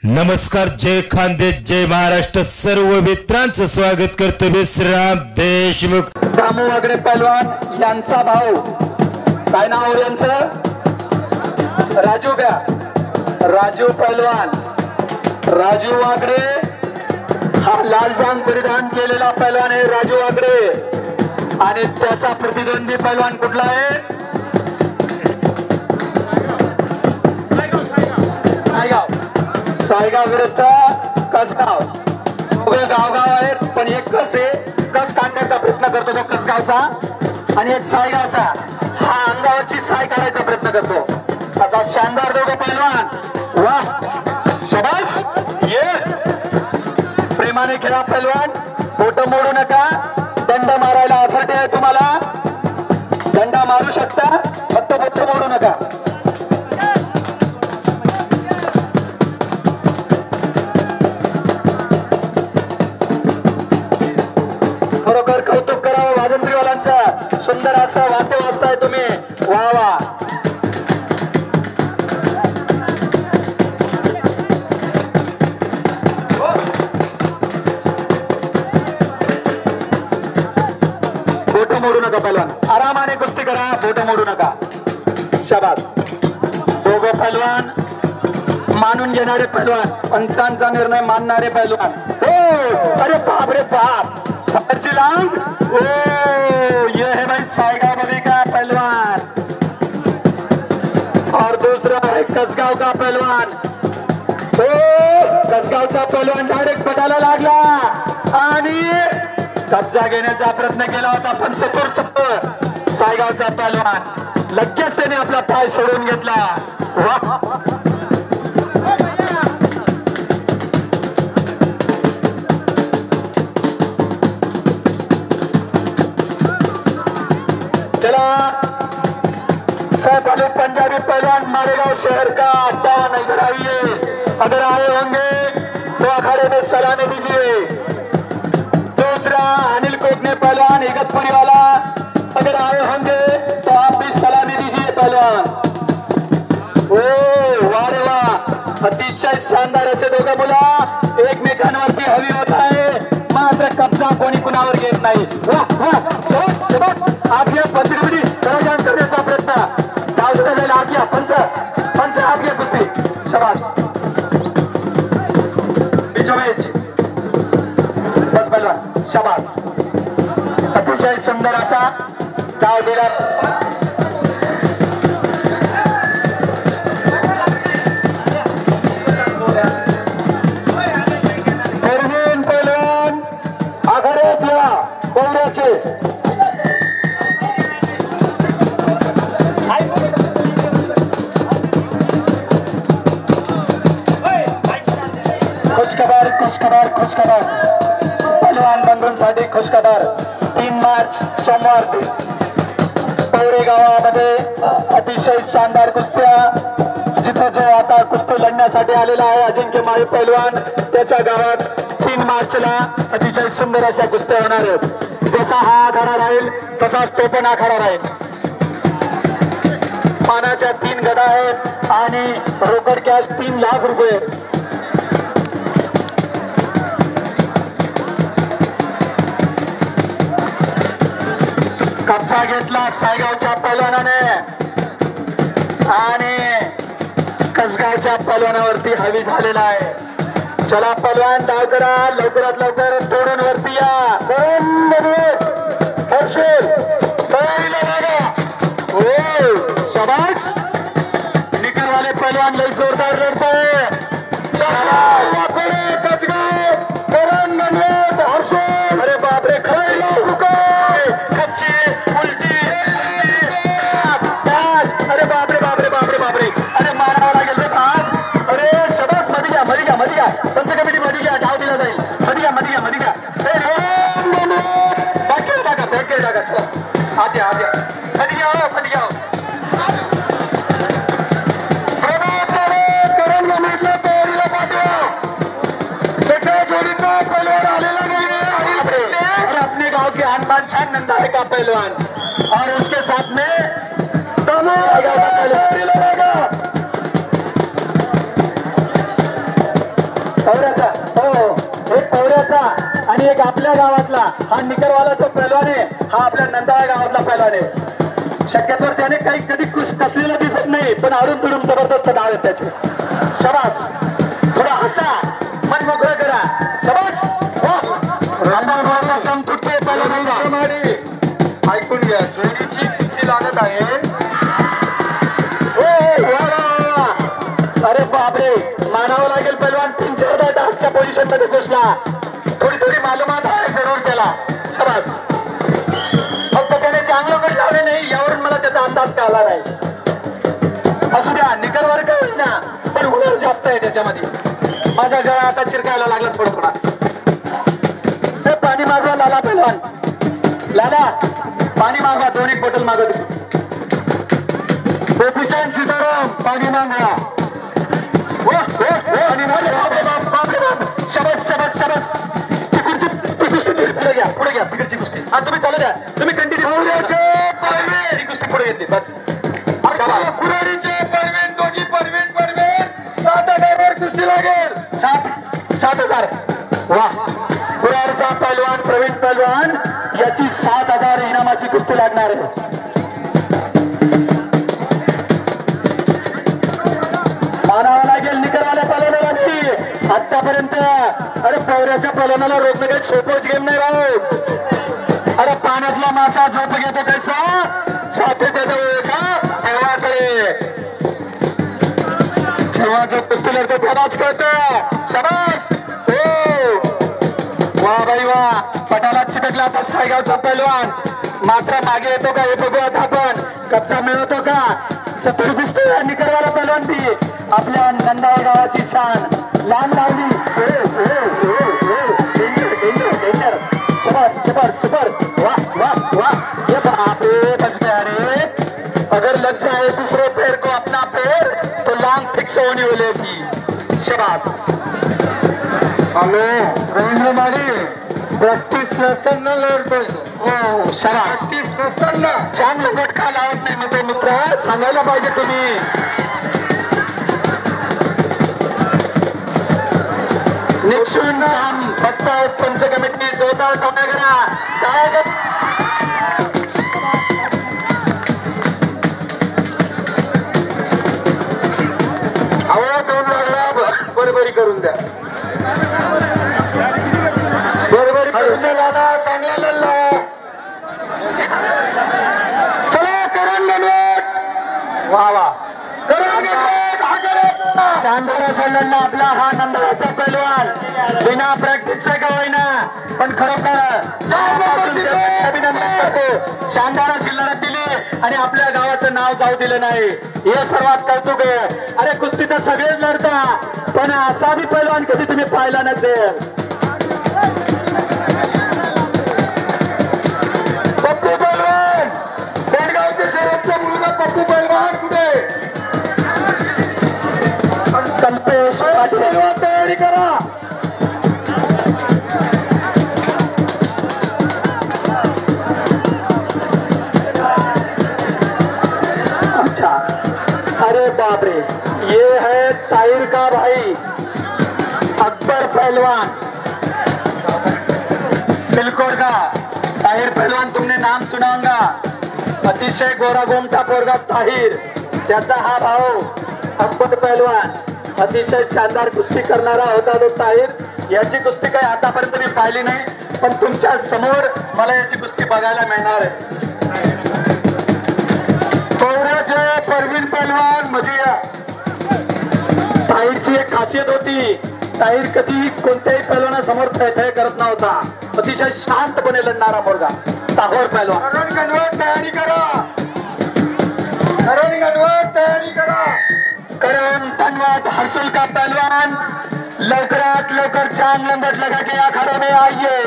नमस्कार, जय खानदेश, जय महाराष्ट्र. सर्व मित्रांचं स्वागत करतो विश्राम देशमुख. दामू वागडे पैलवान यांचा भाऊ, काय नाव यांचं? राजू का? राजू पैलवान, राजू वागडे हा लालजांग परिधान केलेला पैलवान आहे राजू वागडे. आणि त्याचा प्रतिद्वंदी पैलवान कुठला आहे? सायगाव विरुद्ध कसगाव. दोघे गावगाव आहेत, पण एक कस आहे, कस काढण्याचा प्रयत्न करतो तो कसगावचा, आणि एक सायगावचा हा अंगावरची साय काढायचा प्रयत्न करतो. असा शानदार दोघे पैलवान. वाह, शाबास. ये प्रेमाने खेळा पैलवान, बोट मोडू नका. दंड मारायला अथॉरिटी आहे तुम्हाला, दंड मारू शकता, फक्त बोट मोडू नका. खरोखर कौतुक करावं वाजंत्रीवाल्यांचा. सुंदर असं वाद्य वाजताय तुम्ही. वा वा. बोट मोडू नका पैलवान, आरामाने कुस्ती करा, बोट मोडू नका. शाबास. दोघं पैलवान मानून घेणारे पैलवान, पंचांचा निर्णय मानणारे पैलवान. हो, अरे बाप रे बाप. लांग. ओ, ये है भाई सायगाव नदी का पहलवान, और दूसरा है कसगाव का पहलवान. ओ, कसगावचा पहलवान डायरेक्ट पटाला लागला आणि कब्जा घेण्याचा प्रयत्न केला होता, पण चतुर सायगावचा पहलवान लगेच त्याने आपला पाय सोडून घेतला. वाह. सैफ अली पंजाबी पहलवान मालेगांव शहर का अड्डा नजर आइए. अगर आए होंगे तो अखाड़े में सलामी दीजिए. दूसरा अनिल कोकने पहलवान इगतपुरी वाला, अगर आए होंगे तो आप भी सलामी दीजिए पहलवान. ओ वारे वाह, अतिशय शानदार असे दोघं मुलं एकमेकांवरती हवी होत आहे, मात्र कब्जा कोणी कुणावर घेत नाही. वाह वाह, शाबास शाबास. आप या पंचगडी करायला करण्याचा प्रयत्न. आज्ञा पंच पंच आज्ञा कुस्ती. शाबास. बीचोबीच बस पैलवान. शाबास. अतिशय सुंदर असा डाव दिला. परवीन पैलवान आघाडीत या बोलण्याचे. खुशखबर खुशखबर खुशखबर पहलवान बंधूंसाठी खुशखबर. 3 मार्च सोमवार पवरे गावामध्ये अतिशय शानदार कुस्त्या, जिथे जो आता कुस्ती लढण्यासाठी आलेला आहे अजिंक्य माळी पहलवान, त्याच्या गावात 3 मार्चला अतिशय सुंदर अशा कुस्त्या होणार आहेत. जसा हा आखाडा राहील तसाच तो पण आखाडा राहील. पानाच्या 3 गदा आहेत आणि रोकड कॅश 3 लाख रुपये. कब्जा घेतला सायगावच्या पैलवानाने आणि कसगावच्या पैलवानावरती हवी झालेला आहे. चला पैलवान, डाव करा, लवकरात लवकर तोडून वरती या. शाबास. निकरवाले पैलवान लई जोरदार लढतोय. अरे बापरे, अरे बापरे बापरे बापरे बापरे. अरे मारावा लागेल रे भाग. अरे शाबास. मध्ये घ्या मध्ये घ्या मध्ये घ्या, पंच कमिटी मध्ये घ्या, डाव दिला जाईल. मध्ये घ्या मध्ये घ्या मध्ये घ्या. बॅक टाका बॅक टाका. चला आत या आत या. मध्ये घ्या मध्ये घ्या. अपने गांव के आन शान नंदाए का पहलवान, और उसके साथ में दोनों एक आपल्या गावातला हा निकरवाला जो पैलवान आहे हा आपल्या नंदाळा गावातला पैलवान आहे. शक्यतो त्याने काही कधी कसलेला दिसत नाही पण आडून तुडून जबरदस्त डाव आहेत त्याचे. शबास, थोडा हसा, मन मोकळं करा. शबास. दम तुटते पैलवानाचा. ऐकून घ्या, जोडीची किती लागत आहे. अरे बापरे, मानावं लागेल पैलवान 3-4 डासच्या पोझिशन मध्ये घुसला. थोडी थोडी मालूमात आहे जरूर त्याला. शबास. फक्त त्याने चांगलं पण लावले नाही यावरून मला त्याचा अंदाज कळला नाही. असू द्या, निकरवर काय होईना पण हुनर जास्त आहे त्याच्यामध्ये. माझा गळा आता चिरकायला लागला थोडा थोडा. ते पाणी मागवा लाला पैलवान. लाला पाणी मागवा, 2 बॉटल मागत. गोपीचंद सीताराम पाणी मागवा. शबास शबास शबास. ती कुस्ती पुढे घ्या, पुढे घ्या. तिकडची कुस्ती हा तुम्ही चालू द्या, तुम्ही कंटिन्यू. ही कुस्ती पुढे घेतली बस. कुराडीचे परवीन, दोघी परवीन 7,000 कुस्ती लागेल. 7,000. वा, कुराडचा पैलवान प्रवीण पैलवान याची 7,000 इनामाची कुस्ती लागणार आहे. मानावं लागेल निकरवाल्या पैलवानाला बी. आतापर्यंत अरे पवऱ्याच्या पैलवानाला रोखणं काही सोपंच गेम नाही राहू. अरे पाण्यातला मासा झोप घेतो कैसा साथे देतो तेव्हाकडे जेव्हा जो कुस्ती लढतो त्यालाच कळतं. शबास. वा बाई वा, पटाला चिटकला आता सायगावचा पैलवान. मात्र मागे येतो का हे बघूयात आपण. कच्चा मिळवतो का. चतुर दिसतोय निकरवाला पैलवान बी. आपल्या नंदाळ गावाची शान लांब लावली. डेंजर. Super super. वाह वाह वाह. ये बापरे बच गया रे. अगर लग जाए दूसरे पैर को अपना पैर तो लांग फिक्स होने वाली थी. शबास. हॅलो रवींद्र माळी, प्रॅक्टिस नसताना लढतोय. हो शबास. प्रॅक्टिस नसताना चांगलं गटका लावत नाही मित्र मित्र, सांगायला पाहिजे तुम्ही. निक्षून काम फक्त पंच कमिटी जोरदार कमी करा. काय हवा दोन लागला. बरोबरी करून द्या, बरोबरी करून द्या. लाला चांगला लढला. चला करून गणवट. वा वा. करून गणवट. शानदार असा लढला आपला हा नंदाचा पैलवान. बिना प्रॅक्टिसचा का होईना पण खरोखर अभिनंदन करतो. शानदार अशी लढत दिली आणि आपल्या गावाचं नाव जाऊ दिलं नाही, हे सर्वात कौतुक आहे. अरे कुस्ती तर सगळेच लढता पण असा बी पैलवान कधी तुम्ही पाहिला नसेल. पप्पू पैलवान, पेडगावचे शेवटचा मुलगा पप्पू पैलवान कुठे. कल्पेश पैलवान तयारी करा. अच्छा. अरे बाप रे, ये है ताहिर का भाई अकबर पहलवान बिलकोर का. ताहिर पहलवान तुमने नाम सुना होगा. अतिशय गोरा गोमटा पोरगा ताहिर, त्याचा हा भाऊ अकबर पहलवान. अतिशय शानदार कुस्ती करणारा होता तो ताहिर. याची कुस्ती काही आतापर्यंत मी पाहिली नाही पण तुमच्या समोर मला याची कुस्ती बघायला मिळणार आहे. पवऱ्याचे परवीन पैलवान मध्ये ताहिरची एक खासियत होती, ताहिर कधीही कोणत्याही पैलवानासमोर थय करत नव्हता. अतिशय शांतपणे लढणारा मुलगा ताहोर पैलवान. करण गणवट तयारी करा. करण गणवट तयारी करा. करण धन्यवाद. हर्षल का पहलवान लवकरात लवकर चांद लंगट लगा के अखाड़े में आइए.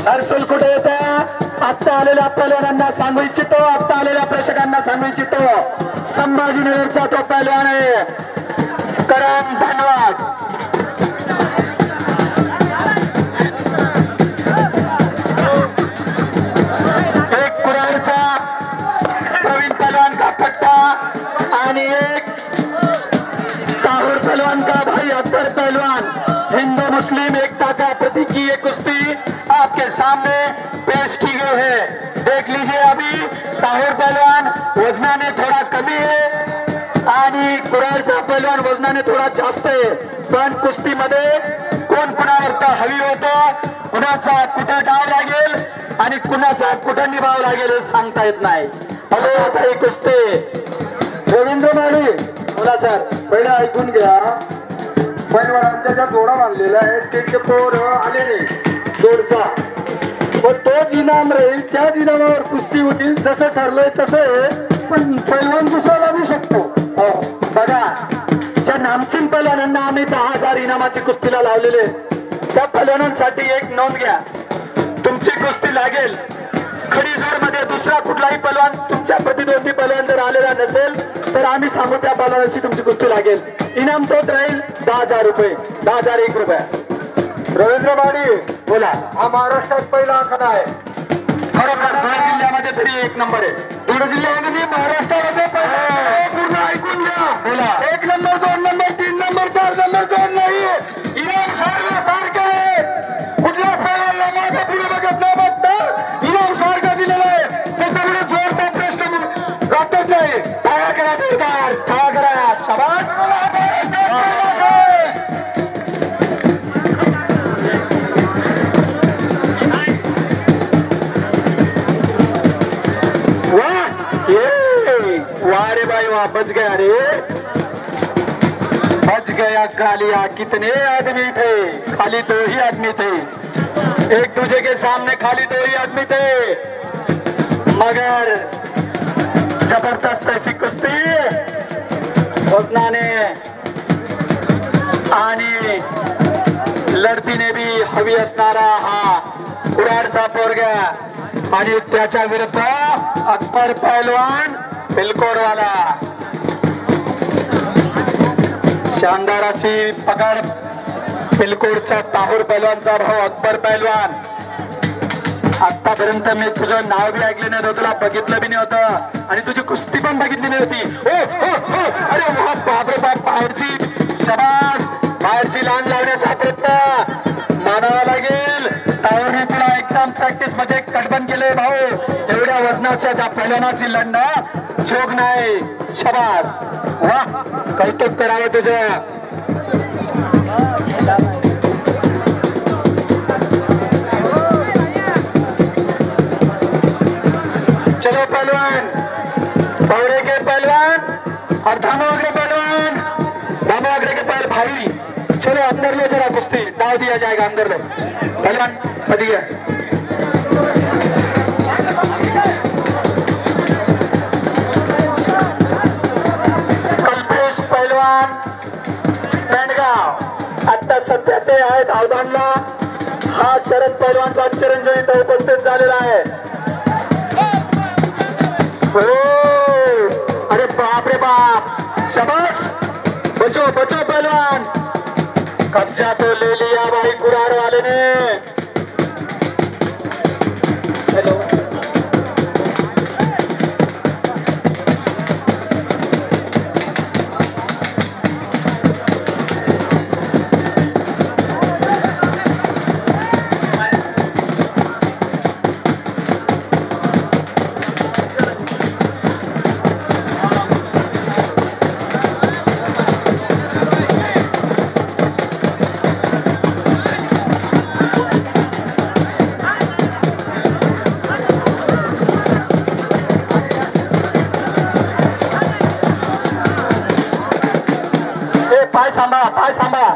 हर्षल कुठे येत आत्ता आलेल्या पहलवानांना सांगू इच्छितो, आत्ता आलेल्या प्रेक्षकांना सांगू इच्छितो, संभाजीनगरचा तो पहलवान आहे करण धन्यवाद. एक कुराडचा प्रवीण पहलवान का पट्टा आणि एक अकबर पहलवान, हिंदू मुस्लिम एकता का प्रतीक की ये कुश्ती आपके सामने पेश की गई है। देख लीजिए अभी ताहिर पहलवान वजनाने थोडा कमी आहे आणि कुराडचा पहलवान वजनाने थोडा जास्त आहे, पण कुस्तीमध्ये कोण कुणावर हवी होतं, कुणाचा कुठे डाव लागेल आणि कुणाचा कुठे निभाव लागेल हे सांगता येत नाही। अरे आता ही कुस्ती रवींद्र माळी बोला सर, पहिले ऐकून घ्या। पैलवानांच्या ज्या जोडा बांधलेल्या आहेत त्यांचे पोर आले नाही जोडचा, पण तोच इनाम राहील, त्याच इनामावर कुस्ती होतील जसं ठरलंय तसं। पण पैलवान दुसरा लागू शकतो। बघा ज्या नामचीन पैलवानांना आम्ही 10,000 इनामाची कुस्तीला लावलेले, त्या पैलवानांसाठी एक नोंद घ्या, तुमची कुस्ती लागेल खडीजोर मध्ये दुसरा कुठलाही पैलवान तुमच्या प्रतिद्वंदी पैलवान जर आलेला नसेल तर आम्ही सांगू त्या पैलवानाची तुमची कुस्ती लागेल। इनाम तोच राहील 10,000 रुपये, 10,001 रुपये। रवींद्र माळी बोला। हा महाराष्ट्रात पहिला आखाडा आहे, खरोखर धुळे जिल्ह्यामध्ये तरी एक नंबर आहे। धुळे जिल्ह्यामध्ये नाही, महाराष्ट्रामध्ये पूर्ण ऐकून घ्या। बोला। 1 नंबर 2 नंबर 3 नंबर 4 नंबर 2 नाही, इनाम सारखं आहे। कुठल्याच पैलवानाला मागे पुढे बघत न बघता इनाम सारखं दिलेलं आहे, त्याच्यामुळे जोरदार प्रश्न राहतच नाही। टाळ्या करायचा उतार, टाळ्या करा, शाबास। वाह रे भाई वाह, बच गया रे, बच गया कालिया। कितने आदमी थे, खाली 2 ही आदमी थे, एक दूसरे के सामने खाली 2 ही आदमी थे, मगर जबरदस्त ऐसी कुस्ती वजनाने आणि लढतीने बी हवी असणारा हा कुराडचा पोरगा आणि त्याच्या विरुद्ध अकबर पहलवान बिलकोडवाला। शानदार अशी पकड बिलकोडचा ताहूर पहलवानचा भाऊ अकबर पहलवान। आतापर्यंत मी तुझं नाव बी ऐकलं नाही, तुला बघितलं बी नाही होतं आणि तुझी कुस्ती पण बघितली नाही होती। हो अरे वा, बापरे बाप, बाहेरची शाबास, बाहेरची लांब लावण्याचा प्रयत्न मानावा लागेल। तावरने तुला एकदम प्रॅक्टिस मध्ये कटबन केले भाऊ, एवढ्या वजनाच्या ज्या पहिल्यानाशी लढणं जोग नाही, शाबास, वा, कौतुक करावं तुझं। चलो पहलवान, पौरे के पहलवान और धामागरे पहलवान, धामागरे के पहल भाई, चलो अंदर लो जरा कुश्ती, डाल दिया जाएगा, अंदर लो पहलवान, बढ़िया। कल्पेश पहलवान पेंडगाव आता सध्या ते आहेत अवधानला। हा शरद पहलवानचा चिरंजीव इथं उपस्थित झालेला आहे। अरे बाप रे बाप, शाबाश, बचो बचो पहलवान, कब्जा तो ले लिया भाई कुराड़ वाले ने। हेलो पाय सांभाळा, पाय सांभाळा।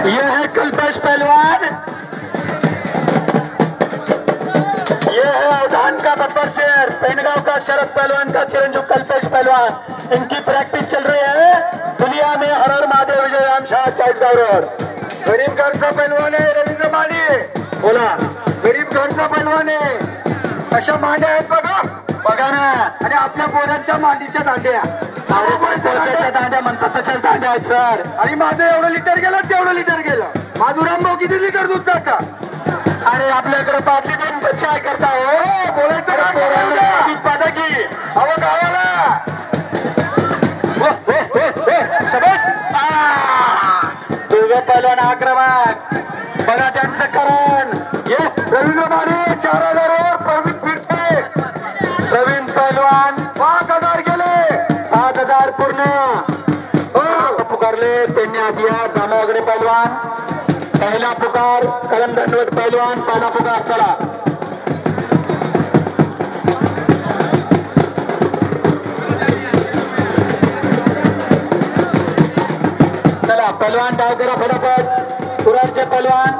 ये है कल्पेश पहलवान, ये है अवधान का बब्बर शेर, पेंडगांव का शरद पहलवान का चिरंजीव कल्पेश पहलवान। इनकी प्रैक्टिस चल रही है दुनिया में। हर हर महादेव, विजय राम शाह, 40 रोड। गरीब घरचा पैलवान आहे रवींद्र माळी, बोला। गरीब घरचा पैलवान आहे, अशा मांड्या आहेत बघा, बघा ना, आणि आपल्या पोरांच्या मांडीच्या दांड्या। कोणत्याच्या दांड्या म्हणतात तशाच दांड्या आहेत सर. आणि माझं एवढं लिटर गेलं तेवढं लिटर गेलं. माधुराम भाऊ किती लिटर दूध टाकता? अरे आपल्याकडे बाटली दोन चाय करता हो. बोलायचं अरे काय पोरांना दूध पाजा की अहो गावाला शबास. दोघं पहिलवान आक्रमक. बघा त्यांचं करण. ये रवींद्र माने 4000 वर प्रवीण फिरते. प्रवीण पहिलवान 5000 गेले. 5000 पूर्ण. पुकारले त्यांनी आधी दामावगडे पहिलवान. पहिला पुकार करण दंडवट पहिलवान. पहिला पुकार चला. चला पहिलवान डाव करा फटाफट. कुराडचे पहिलवान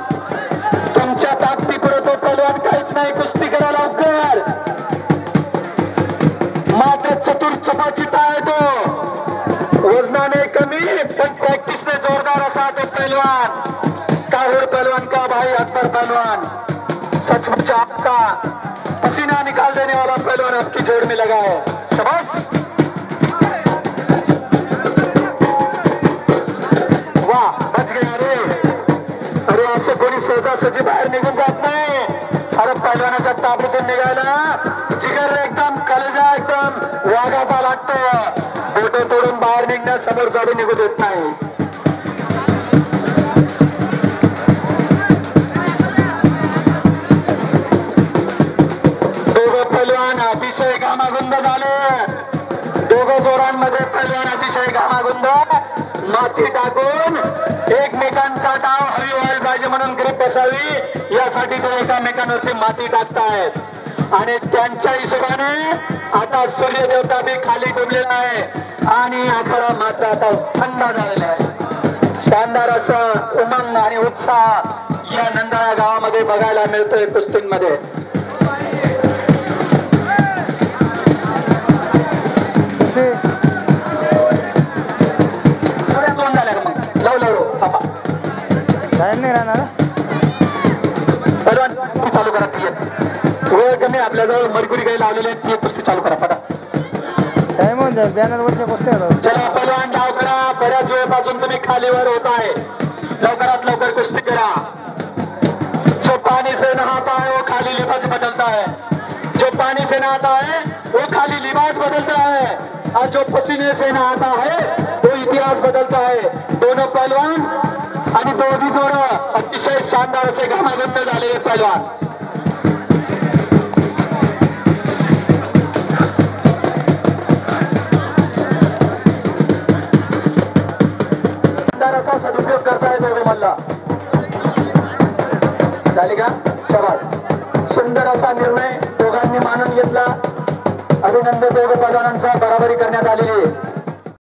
तुमच्या ताकदीपुढे तो पहिलवान काहीच नाही. कुस्ती करा लवकर. मात्र चतुर चपाचिता आहे तो. वजनाने कमी पण प्रॅक्टिसने जोरदार असा तो पहिलवान. काहूर पहलवान का भाई अकबर पहलवान. सचमुच आपका पसीना निकाल देने वाला पहलवान आपकी जोड़ में लगा है. शाबाश. वाह बच गया रे. अरे असं कोणी सहजासहजी बाहेर निघून जात नाही. अरे पहलवानाच्या ताबडतोब निघायला जिगर एकदम कलेजा एकदम वाघाचा लागतो. बोट तोडून बाहेर निघण्यास समोर जाडू निघू देत नाही. दोघं पहलवान अतिशय घामागुंद झाले. दोघं जोरांमध्ये पहलवान अतिशय घामागुंद. माती टाकून एकमेकांचा डाव हवी व्हायला पाहिजे म्हणून ग्रीप बसावी यासाठी ते एकामेकांवरती माती टाकतायत. आणि त्यांच्या हिशोबाने आता सूर्यदेवता बी खाली डुबलेला आहे आणि आखाडा मात्र आता थंड झालेला आहे. शानदार असं उमंग आणि उत्साह या नंदाळा गावामध्ये बघायला मिळतोय कुस्तींमध्ये. दोन झाल्या का मग लव थांबा. नाही राहणार पहलवान तू चालू करा. ती वेळ कमी आपल्याजवळ मरकुरी काही लावलेली आहे. ती कुस्ती चालू करा पटा. टाइम होऊन जाईल. बॅनरवरच्या कुस्त्या चला पहलवान डाव करा. बऱ्याच वेळपासून तुम्ही खालीवर होत आहे. लवकरात लवकर कुस्ती करा. जो पानी से नहाता है वो खाली लिबास बदलता है. जो पानी से नहाता है वो खाली लिबास बदलता है और जो पसीने से नहाता है वो इतिहास बदलता है. दोनों पहलवान आणि दोघी जोडं अतिशय शानदार असे घामागुंद झालेले पहलवान. शानदार असा सदुपयोग करताय दोघे मल्ला. झाली का? शाबास. सुंदर असा निर्णय दोघांनी मानून घेतला. अभिनंदन दोघं पहलवानांचा बराबरी करण्यात आलेली आहे.